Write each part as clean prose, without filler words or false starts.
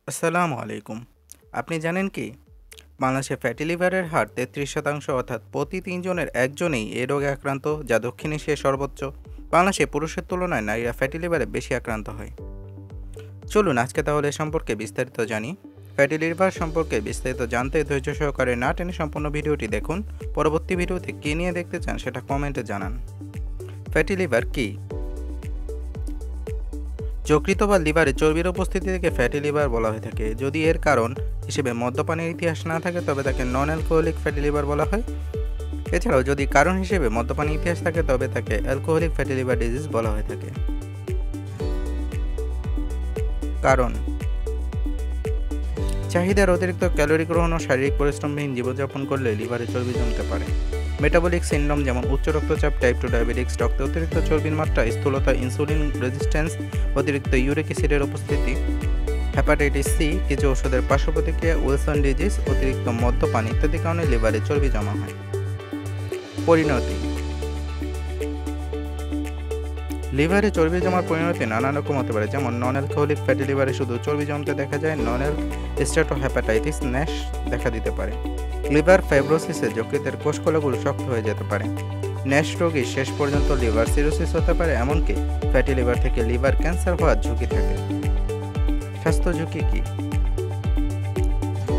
আসসালামু আলাইকুম। আপনি জানেন কি বাংলাদেশে ফ্যাটি লিভারের হার ৩৩% অর্থাৎ প্রতি ৩ জনের একজনেই এ রোগে আক্রান্ত, যা দক্ষিণ এশিয়ায় সর্বোচ্চ। বাংলাদেশে পুরুষের তুলনায় নারীরা ফ্যাটি লিভারে বেশি আক্রান্ত হয়। চলুন আজকে তাহলে এ সম্পর্কে বিস্তারিত জানি। ফ্যাটি লিভার সম্পর্কে বিস্তারিত জানতে ধৈর্য সহকারে না টেনে সম্পূর্ণ ভিডিওটি দেখুন। পরবর্তী ভিডিওতে কী নিয়ে দেখতে চান সেটা কমেন্টে জানান। ফ্যাটি লিভার কী? যকৃত বা লিভারে চর্বির উপস্থিতি থেকে ফ্যাটি লিভার বলা হয়ে থাকে। যদি এর কারণ হিসেবে মদ্যপানের ইতিহাস না থাকে তবে তাকে নন অ্যালকোহলিক ফ্যাটি লিভার বলা হয়। এছাড়াও যদি কারণ হিসেবে মদ্যপানের ইতিহাস থাকে তবে তাকে অ্যালকোহলিক ফ্যাটি লিভার ডিজিজ বলা হয়ে থাকে। কারণ চাহিদার অতিরিক্ত ক্যালোরি গ্রহণ ও শারীরিক পরিশ্রমহীন জীবনযাপন করলে লিভারে চর্বি জমতে পারে। মেটাবলিক সিন্ড্রোম যেমন উচ্চ রক্তচাপ, টাইপ 2 ডায়াবেটিক্স, রক্তে অতিরিক্ত চর্বির মাত্রা, স্থূলতা, ইনসুলিন রেজিস্ট্যান্স, অতিরিক্ত ইউরিক অ্যাসিডের উপস্থিতি, হেপাটাইটিস সি, কিছু ওষুধের পার্শ্ব প্রতিক্রিয়া, উইলসন ডিজিজ, অতিরিক্ত মদ্যপান ইত্যাদি কারণে লিভারে চর্বি জমা হয়। পরিণতি: লিভারে চর্বি জমার পরিণতি নানা রকম হতে পারে, যেমন নন অ্যালকোহলিক ফ্যাটি লিভারে শুধু চর্বি জমতে দেখা যায়। নন স্টেটোহেপাটাইটিস ন্যাশ দেখা দিতে পারে। লিভার ফাইব্রোসিসে যকৃতের কোষকলাগুলো শক্ত হয়ে যেতে পারে। ন্যাশ রোগী শেষ পর্যন্ত লিভার সিরোসিস হতে পারে, এমনকি ফ্যাটি লিভার থেকে লিভার ক্যান্সার হওয়ার ঝুঁকি থাকে। স্বাস্থ্য ঝুঁকি কী?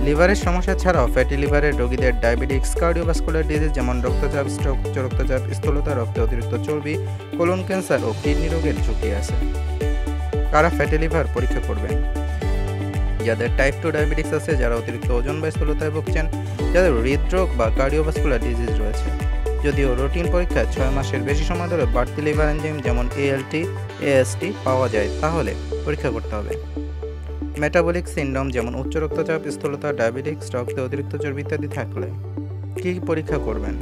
লিভারের সমস্যা ছাড়াও ফ্যাটি লিভারের রোগীদের ডায়াবেটিক্স, কার্ডিওভাস্কুলার ডিজিজ যেমন রক্তচাপ, স্ট্রোক, উচ্চ রক্তচাপ, স্থূলতা, রক্তে অতিরিক্ত চর্বি, কোলন ক্যান্সার ও কিডনি রোগের ঝুঁকি আছে। কারা ফ্যাটি লিভার পরীক্ষা করবেন? যাদের টাইপ 2 ডায়াবেটিক্স আছে, যারা অতিরিক্ত ওজন বা স্থূলতায় ভুগছেন, যাদের হৃদরোগ বা কার্ডিওভাস্কুলার ডিজিজ রয়েছে। যদিও রুটিন পরীক্ষায় 6 মাসের বেশি সময় ধরে বাড়তি লিভার এনজাইম যেমন ALT, AST পাওয়া যায়, তাহলে পরীক্ষা করতে হবে। মেটাবলিক সিন্ড্রোম যেমন উচ্চ রক্তচাপ, স্থূলতা, ডায়াবেটিক্স, রক্তে অতিরিক্ত চর্বি ইত্যাদি থাকলে কী পরীক্ষা করবেন?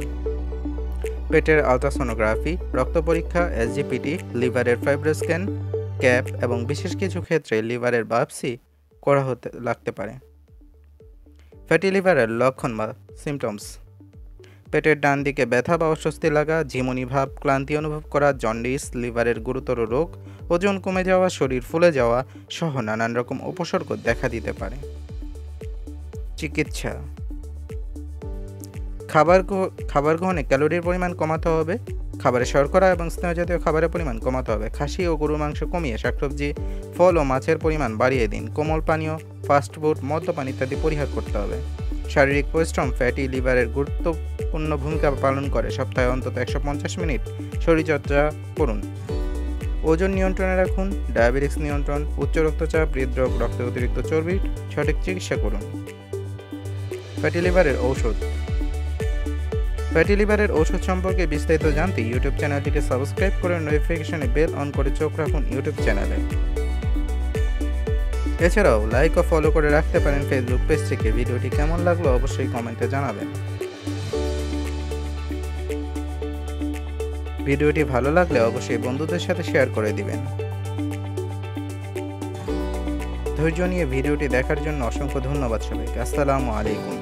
পেটের আলট্রাসোনোগ্রাফি, রক্ত পরীক্ষা, SGPT, লিভারের ফাইব্রোস্ক্যান, ক্যাপ এবং বিশেষ কিছু ক্ষেত্রে লিভারের বায়োপসি করা লাগতে পারে। ফ্যাটি লিভারের লক্ষণ বা সিমটমস: পেটের ডান দিকে ব্যথা বা অস্বস্তি লাগা, ঝিমুনি ভাব, ক্লান্তি অনুভব করা, জন্ডিস, লিভারের গুরুতর রোগ, ওজন কমে যাওয়া, শরীর ফুলে যাওয়া সহ নানান রকম উপসর্গ দেখা দিতে পারে। চিকিৎসা: খাবার গ্রহণে ক্যালোরির পরিমাণ কমাতে হবে। খাবারে শর্করা এবং স্নেহজাতীয় খাবারের পরিমাণ কমাতে হবে। খাসি ও গরুর মাংস কমিয়ে শাকসবজি, ফল ও মাছের পরিমাণ বাড়িয়ে দিন। কোমল পানীয়, ফাস্টফুড, মদ্যপান ইত্যাদি পরিহার করতে হবে। শারীরিক পরিশ্রম ফ্যাটি লিভারের গুরুত্বপূর্ণ ভূমিকা পালন করে। সপ্তাহে অন্তত 150 মিনিট শরীরচর্চা করুন। ওজন নিয়ন্ত্রণে রাখুন। ডায়াবেটিক্স নিয়ন্ত্রণ, উচ্চ রক্তচাপ, হৃদরোগ, রক্তে অতিরিক্ত চর্বির সঠিক চিকিৎসা করুন। ফ্যাটি লিভারের ঔষধ: ফ্যাটি লিভারের ঔষধ সম্পর্কে বিস্তারিত জানতে ইউটিউব চ্যানেলটিকে সাবস্ক্রাইব করে নোটিফিকেশনে বেল অন করে চোখ রাখুন ইউটিউব চ্যানেলে। এছাড়াও লাইক ও ফলো করে রাখতে পারেন ফেসবুক পেজটিকে। ভিডিওটি কেমন লাগলো অবশ্যই কমেন্টে জানাবেন। ভিডিওটি ভালো লাগলে অবশ্যই বন্ধুদের সাথে শেয়ার করে দিবেন। ধৈর্য নিয়ে ভিডিওটি দেখার জন্য অসংখ্য ধন্যবাদ সবাইকে। আসসালামু আলাইকুম।